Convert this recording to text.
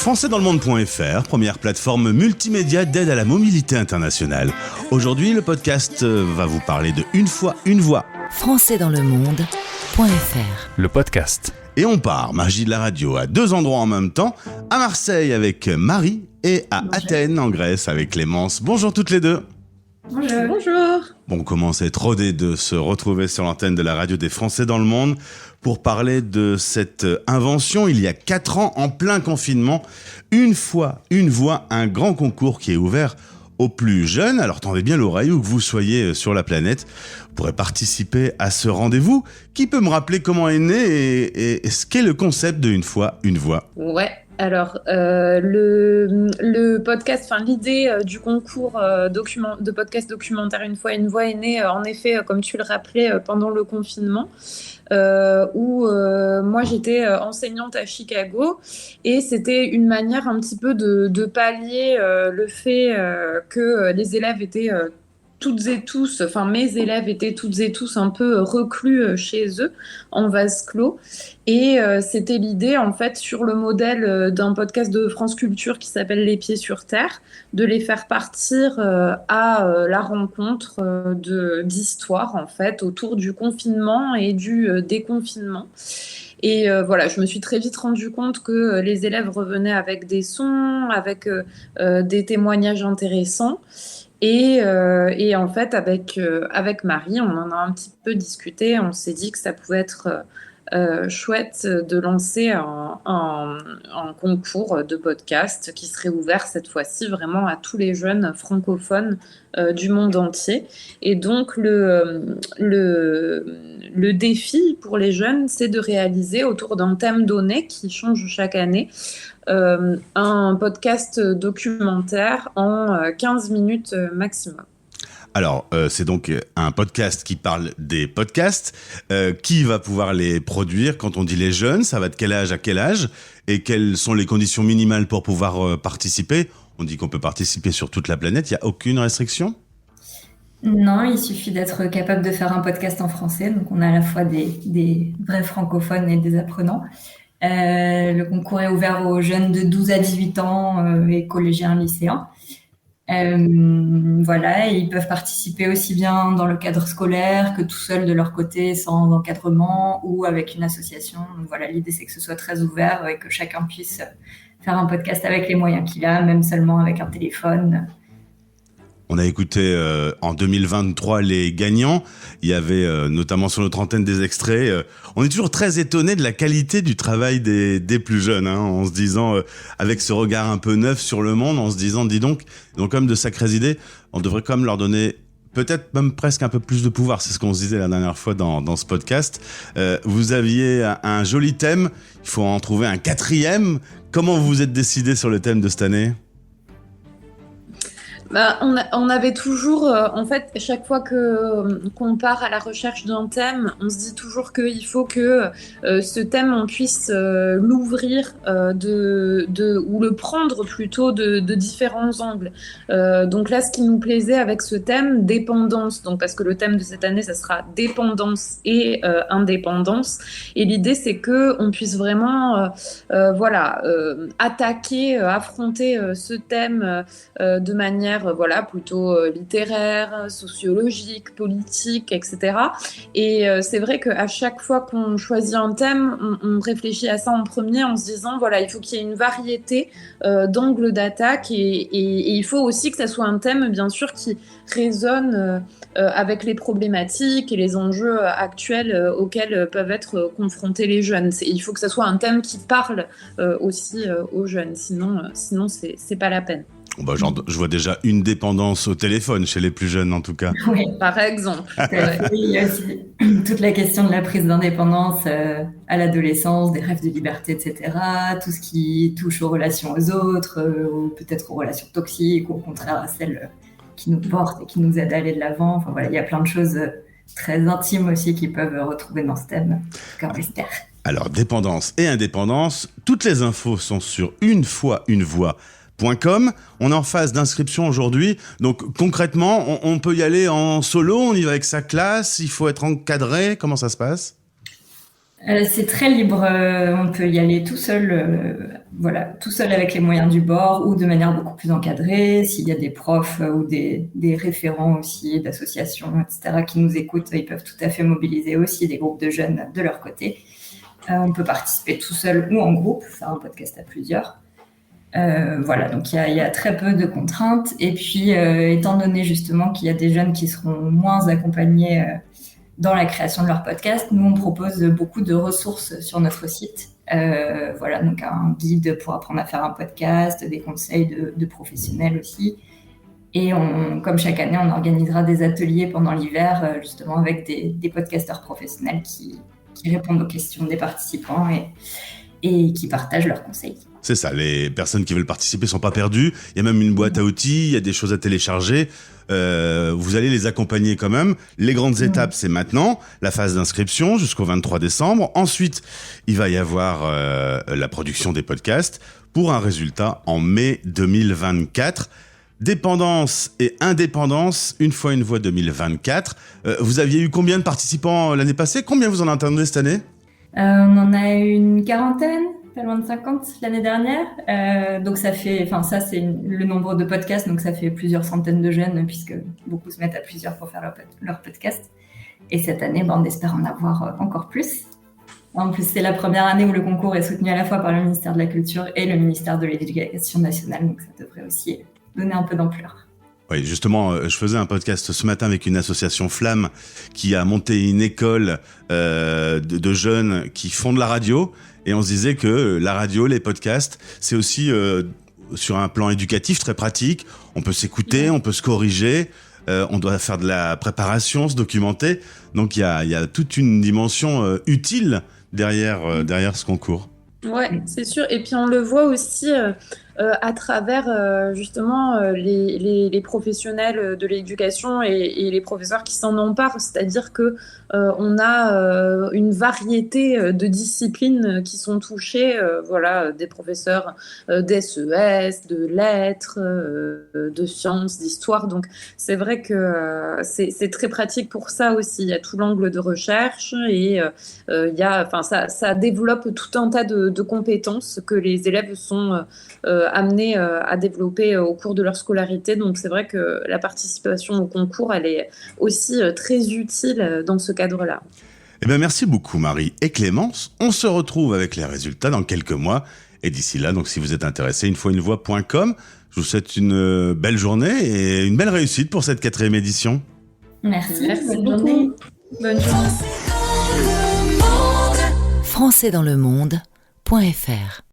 Françaisdanslemonde.fr, première plateforme multimédia d'aide à la mobilité internationale. Aujourd'hui, le podcast va vous parler de Une fois, une voix. Françaisdanslemonde.fr, le podcast. Et on part, magie de la radio, à deux endroits en même temps, à Marseille avec Marie et à Athènes en Grèce avec Clémence. Bonjour toutes les deux. Bonjour. Bon, on commence à être rodés de se retrouver sur l'antenne de la radio des Français dans le monde pour parler de cette invention il y a 4 ans en plein confinement. Une fois, une voix, un grand concours qui est ouvert aux plus jeunes. Alors tendez bien l'oreille où que vous soyez sur la planète. Vous pourrez participer à ce rendez-vous. Qui peut me rappeler comment est né et ce qu'est le concept de Une fois, une voix? Ouais. Alors, le podcast, enfin l'idée du concours de podcast documentaire Une fois une voix est née en effet, comme tu le rappelais, pendant le confinement, où moi j'étais enseignante à Chicago et c'était une manière un petit peu de pallier le fait que les élèves étaient toutes et tous, enfin mes élèves étaient toutes et tous un peu reclus chez eux en vase clos et c'était l'idée en fait sur le modèle d'un podcast de France Culture qui s'appelle Les Pieds sur Terre, de les faire partir à la rencontre d'histoires en fait autour du confinement et du déconfinement. Et voilà, je me suis très vite rendu compte que les élèves revenaient avec des sons, avec des témoignages intéressants. Et en fait, avec Marie, on en a un petit peu discuté. On s'est dit que ça pouvait être chouette de lancer un concours de podcast qui serait ouvert cette fois-ci vraiment à tous les jeunes francophones du monde entier. Et donc, le défi pour les jeunes, c'est de réaliser autour d'un thème donné qui change chaque année un podcast documentaire en 15 minutes maximum. Alors, c'est donc un podcast qui parle des podcasts. Qui va pouvoir les produire? Quand on dit les jeunes, ça va de quel âge à quel âge? Et quelles sont les conditions minimales pour pouvoir participer? On dit qu'on peut participer sur toute la planète, il n'y a aucune restriction? Non, il suffit d'être capable de faire un podcast en français. Donc, on a à la fois des vrais francophones et des apprenants. Le concours est ouvert aux jeunes de 12 à 18 ans et collégiens, lycéens. Voilà, et ils peuvent participer aussi bien dans le cadre scolaire que tout seuls de leur côté, sans encadrement ou avec une association. Donc voilà, l'idée c'est que ce soit très ouvert et que chacun puisse faire un podcast avec les moyens qu'il a, même seulement avec un téléphone. On a écouté en 2023 les gagnants. Il y avait notamment sur notre antenne des extraits. On est toujours très étonné de la qualité du travail des plus jeunes, hein, en se disant, avec ce regard un peu neuf sur le monde, en se disant, dis donc, ils ont quand même de sacrées idées. On devrait quand même leur donner peut-être même presque un peu plus de pouvoir. C'est ce qu'on se disait la dernière fois dans ce podcast. Vous aviez un joli thème. Il faut en trouver un 4e. Comment vous vous êtes décidé sur le thème de cette année ? On avait toujours, en fait, chaque fois qu'on part à la recherche d'un thème, on se dit toujours qu'il faut que ce thème, on puisse l'ouvrir ou le prendre plutôt de différents angles. Donc là, ce qui nous plaisait avec ce thème, dépendance, donc parce que le thème de cette année, ça sera dépendance et indépendance. Et l'idée, c'est que on puisse vraiment, attaquer, affronter ce thème de manière plutôt littéraire, sociologique, politique, etc. Et c'est vrai qu'à chaque fois qu'on choisit un thème, on réfléchit à ça en premier en se disant, voilà, il faut qu'il y ait une variété d'angles d'attaque et il faut aussi que ça soit un thème, bien sûr, qui résonne avec les problématiques et les enjeux actuels auxquels peuvent être confrontés les jeunes. Il faut que ça soit un thème qui parle aussi aux jeunes, sinon c'est pas la peine. Je vois déjà une dépendance au téléphone chez les plus jeunes, en tout cas. Oui, par exemple. Il y a aussi toute la question de la prise d'indépendance à l'adolescence, des rêves de liberté, etc. Tout ce qui touche aux relations aux autres, ou peut-être aux relations toxiques, ou au contraire à celles qui nous portent et qui nous aident à aller de l'avant. Enfin, voilà, il y a plein de choses très intimes aussi qui peuvent retrouver dans ce thème, comme Esther. Alors, dépendance et indépendance, toutes les infos sont sur unefoisunvoix.com. On est en phase d'inscription aujourd'hui. Donc concrètement, on peut y aller en solo, on y va avec sa classe, il faut être encadré. Comment ça se passe ? C'est très libre, on peut y aller tout seul, tout seul avec les moyens du bord ou de manière beaucoup plus encadrée. S'il y a des profs ou des référents aussi, d'associations, etc., qui nous écoutent, ils peuvent tout à fait mobiliser aussi des groupes de jeunes de leur côté. On peut participer tout seul ou en groupe, faire un podcast à plusieurs. Donc il y a très peu de contraintes. Et puis, étant donné justement qu'il y a des jeunes qui seront moins accompagnés dans la création de leur podcast, nous on propose beaucoup de ressources sur notre site. Donc un guide pour apprendre à faire un podcast, des conseils de professionnels aussi. Et comme chaque année, on organisera des ateliers pendant l'hiver, justement avec des podcasteurs professionnels qui répondent aux questions des participants et qui partagent leurs conseils. C'est ça, les personnes qui veulent participer sont pas perdues. Il y a même une boîte à outils, il y a des choses à télécharger. Vous allez les accompagner quand même. Les grandes étapes, c'est maintenant, la phase d'inscription jusqu'au 23 décembre. Ensuite, il va y avoir la production des podcasts pour un résultat en mai 2024. Dépendance et indépendance, une fois une voix 2024. Vous aviez eu combien de participants l'année passée ? Combien vous en attendez cette année ? On en a une quarantaine, pas loin de 50 l'année dernière. Donc ça fait, ça c'est le nombre de podcasts, donc ça fait plusieurs centaines de jeunes puisque beaucoup se mettent à plusieurs pour faire leur podcast. Et cette année, on espère en avoir encore plus. En plus, c'est la première année où le concours est soutenu à la fois par le ministère de la Culture et le ministère de l'Éducation nationale, donc ça devrait aussi donner un peu d'ampleur. Oui, justement, je faisais un podcast ce matin avec une association Flamme qui a monté une école de jeunes qui font de la radio. Et on se disait que la radio, les podcasts, c'est aussi sur un plan éducatif très pratique. On peut s'écouter, on peut se corriger, on doit faire de la préparation, se documenter. Donc il y a toute une dimension utile derrière ce concours. Ouais, c'est sûr. Et puis on le voit aussi à travers justement les professionnels de l'éducation et les professeurs qui s'en emparent. C'est-à-dire que on a une variété de disciplines qui sont touchées. Des professeurs d'SES, de lettres, de sciences, d'histoire. Donc c'est vrai que c'est très pratique pour ça aussi. Il y a tout l'angle de recherche et ça développe tout un tas de compétences que les élèves sont amenés à développer au cours de leur scolarité. Donc c'est vrai que la participation au concours, elle est aussi très utile dans ce cadre-là. Eh bien, merci beaucoup Marie et Clémence. On se retrouve avec les résultats dans quelques mois. Et d'ici là, donc si vous êtes intéressés, unefoiunevoix.com. Je vous souhaite une belle journée et une belle réussite pour cette 4e édition. Merci Bonne journée. Bonne journée. Françaisdanslemonde.fr